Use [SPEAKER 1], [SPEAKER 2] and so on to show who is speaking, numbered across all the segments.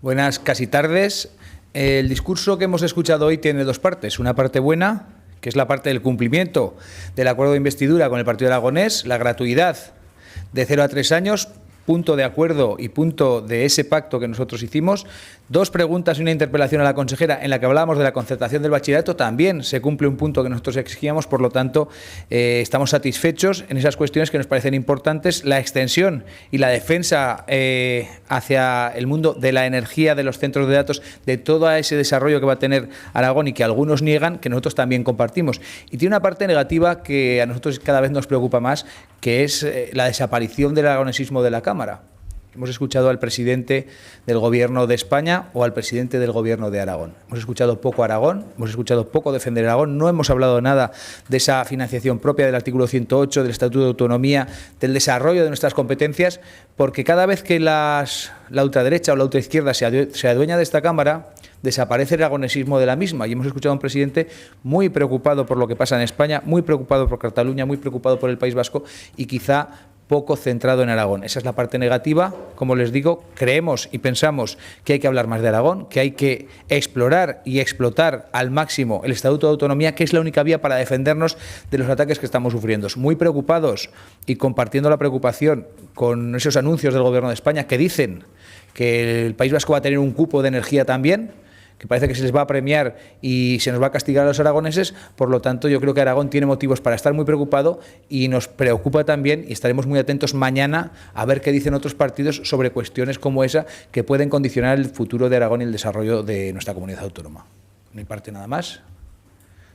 [SPEAKER 1] Buenas casi tardes. El discurso que hemos escuchado hoy tiene dos partes. Una parte buena, que es la parte del cumplimiento del acuerdo de investidura con el Partido Aragonés, la gratuidad de 0 a 3 años, punto de acuerdo y punto de ese pacto que nosotros hicimos. Dos preguntas y una interpelación a la consejera en la que hablábamos de la concertación del bachillerato. También se cumple un punto que nosotros exigíamos, por lo tanto, estamos satisfechos en esas cuestiones que nos parecen importantes. La extensión y la defensa hacia el mundo de la energía, de los centros de datos, de todo ese desarrollo que va a tener Aragón y que algunos niegan, que nosotros también compartimos. Y tiene una parte negativa que a nosotros cada vez nos preocupa más, que es la desaparición del aragonesismo de la Cámara. Hemos escuchado al presidente del Gobierno de España o al presidente del Gobierno de Aragón. Hemos escuchado poco a Aragón, hemos escuchado poco defender Aragón, no hemos hablado nada de esa financiación propia del artículo 108, del Estatuto de Autonomía, del desarrollo de nuestras competencias, porque cada vez que la ultraderecha o la ultraizquierda se adueña de esta Cámara, desaparece el aragonesismo de la misma. Y hemos escuchado a un presidente muy preocupado por lo que pasa en España, muy preocupado por Cataluña, muy preocupado por el País Vasco y quizá poco centrado en Aragón. Esa es la parte negativa. Como les digo, creemos y pensamos que hay que hablar más de Aragón, que hay que explorar y explotar al máximo el Estatuto de Autonomía, que es la única vía para defendernos de los ataques que estamos sufriendo. Muy preocupados y compartiendo la preocupación con esos anuncios del Gobierno de España que dicen que el País Vasco va a tener un cupo de energía también, que parece que se les va a premiar y se nos va a castigar a los aragoneses. Por lo tanto, yo creo que Aragón tiene motivos para estar muy preocupado y nos preocupa también, y estaremos muy atentos mañana a ver qué dicen otros partidos sobre cuestiones como esa que pueden condicionar el futuro de Aragón y el desarrollo de nuestra comunidad autónoma. De mi parte nada más.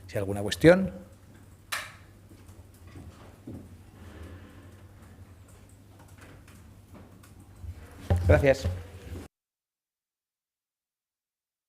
[SPEAKER 1] Si hay alguna cuestión. Gracias.